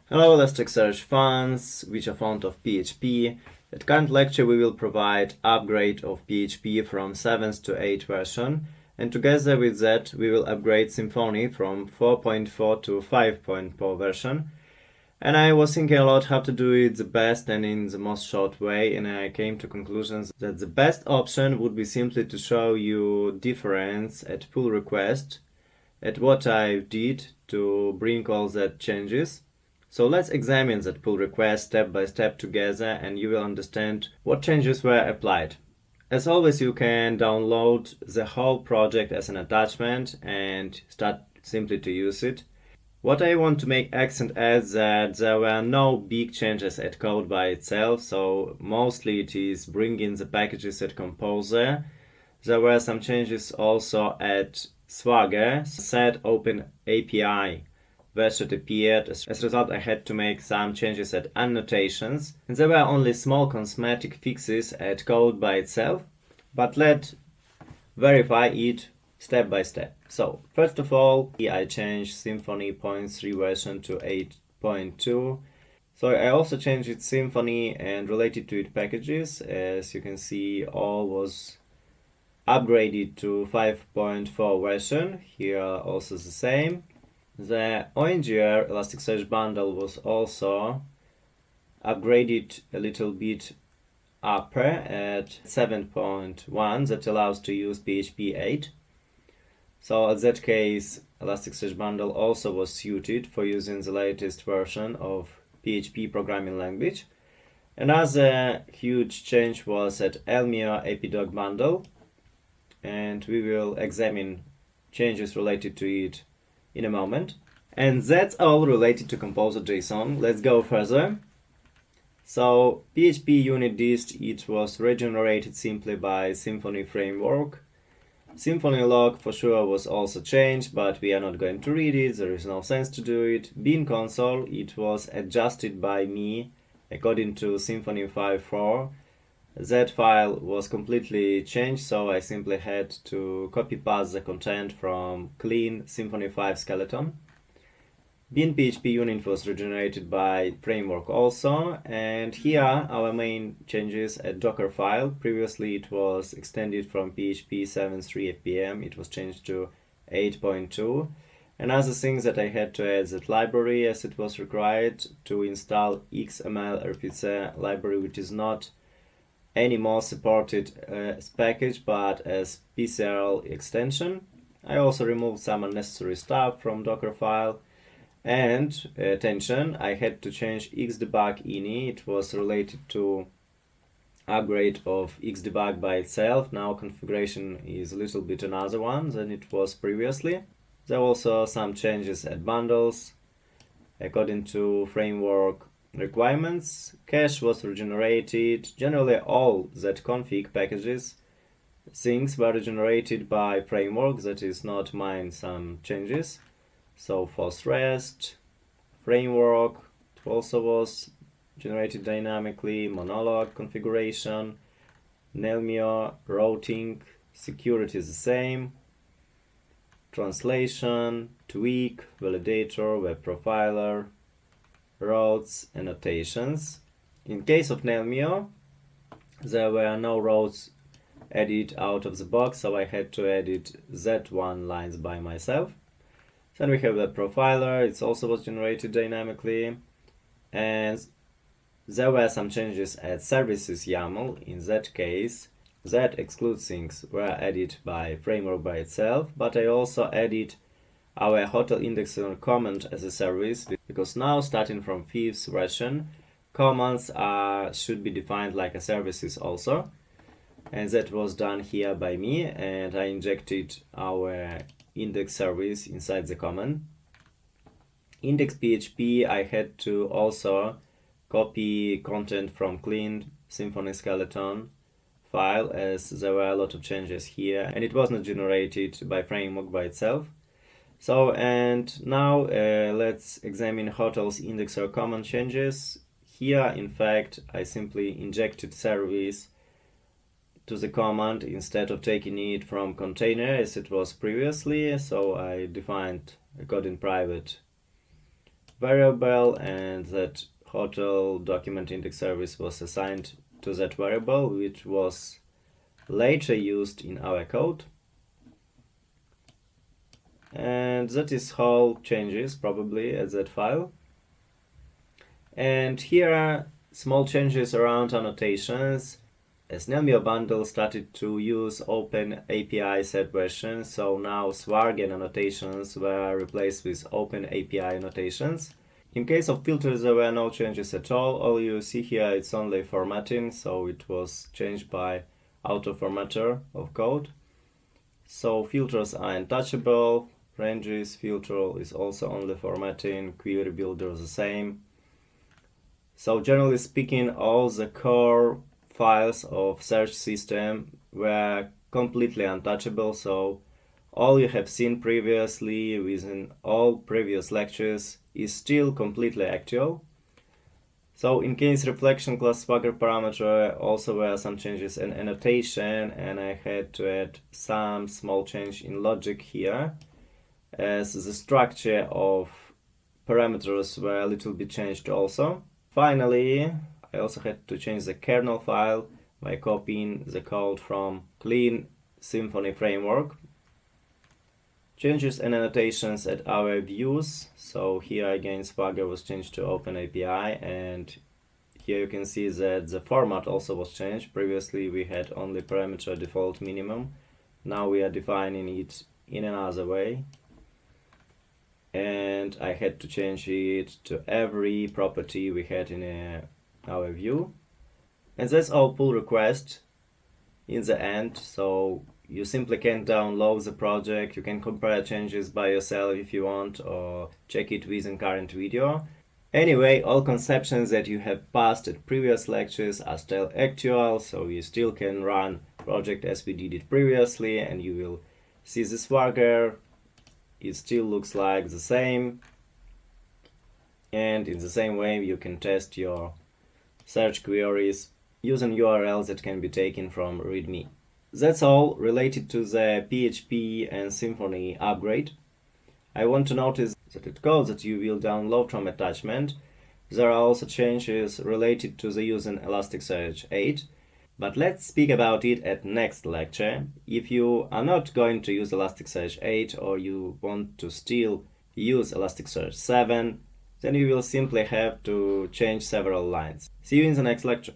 Hello Elasticsearch fans, which are fond of PHP. At current lecture we will provide upgrade of PHP from 7th to 8th version, and together with that we will upgrade Symfony from 4.4 to 5.4 version. And I was thinking a lot how to do it the best and in the most short way, and I came to conclusions that the best option would be simply to show you difference at pull request at what I did to bring all that changes. So let's examine that pull request step by step together and you will understand what changes were applied. As always, you can download the whole project as an attachment and start simply to use it. What I want to make accent is that there were no big changes at code by itself, so mostly it is bringing the packages at Composer. There were some changes also at Swagger, set open API where should appeared. As a result, I had to make some changes at annotations, and there were only small cosmetic fixes at code by itself, but let's verify it step by step. So first of all, I changed Symfony 0.3 version to 8.2. So I also changed its Symfony and related to it packages. As you can see, all was upgraded to 5.4 version. Here also the same. The ONGR Elasticsearch bundle was also upgraded a little bit upper at 7.1 that allows to use PHP 8. So in that case, Elasticsearch bundle also was suited for using the latest version of PHP programming language. Another huge change was at Elmio APDoc bundle, and we will examine changes related to it in a moment. And that's all related to Composer.json. Let's go further. So PHP unit dist, it was regenerated simply by Symfony framework. Symfony log for sure was also changed, but we are not going to read it, there is no sense to do it. Bin console, it was adjusted by me according to Symfony 5.4. That file was completely changed, so I simply had to copy paste the content from clean Symfony 5 skeleton. Bin PHP unit was regenerated by framework also, and here our main changes at Docker file. Previously it was extended from PHP 7.3 FPM, it was changed to 8.2. Another thing that I had to add that library, as it was required to install XML RPC library, which is not anymore supported as package but as PCRL extension. I also removed some unnecessary stuff from Docker file. And attention, I had to change Xdebug ini. It was related to upgrade of Xdebug by itself. Now configuration is a little bit another one than it was previously. There were also some changes at bundles according to framework requirements. Cache was regenerated. Generally all zconfig packages things were regenerated by framework, that is not mine, some changes. So force rest, framework, it also was generated dynamically, monologue configuration, Nelmio, routing, security is the same, translation, tweak, validator, web profiler, routes, annotations. In case of Nelmio, there were no routes added out of the box, so I had to edit that one lines by myself. Then we have the profiler, it also was generated dynamically, and there were some changes at services YAML. In that case, that exclude things were added by framework by itself, but I also added our hotel indexer command as a service, because now starting from 5th version, commands should be defined like a services also, and that was done here by me, and I injected our index service inside the command. Index PHP, I had to also copy content from clean Symfony skeleton file, as there were a lot of changes here and it was not generated by framework by itself. So, and now let's examine hotels indexer command changes. Here in fact I simply injected service to the command instead of taking it from container as it was previously, so I defined a code in private variable, and that hotel document index service was assigned to that variable, which was later used in our code. And that is all changes probably at that file. And here are small changes around annotations. As Nelmio bundle started to use Open API set version, so now Swargen annotations were replaced with Open API annotations. In case of filters, there were no changes at all. All you see here it's only formatting, so it was changed by auto formatter of code. So filters are untouchable. Ranges filter is also only formatting. Query builder is the same. So generally speaking, all the core files of search system were completely untouchable, so all you have seen previously within all previous lectures is still completely actual. So in case reflection class Swagger parameter also were some changes in annotation, and I had to add some small change in logic here, as the structure of parameters were a little bit changed also. Finally, I also had to change the kernel file by copying the code from clean Symfony framework. Changes and annotations at our views. So here again Swagger was changed to OpenAPI, and here you can see that the format also was changed. Previously we had only parameter default minimum. Now we are defining it in another way. And I had to change it to every property we had in our view. And that's all pull request in the end. So you simply can download the project, you can compare changes by yourself if you want, or check it within current video. Anyway, all conceptions that you have passed at previous lectures are still actual, so you still can run project as we did it previously, and you will see the Swagger. It still looks like the same, and in the same way you can test your search queries using URLs that can be taken from README. That's all related to the PHP and Symfony upgrade. I want to notice that the code that you will download from attachment, there are also changes related to the using Elasticsearch 8. But let's speak about it at next lecture. If you are not going to use Elasticsearch 8 or you want to still use Elasticsearch 7, then you will simply have to change several lines. See you in the next lecture.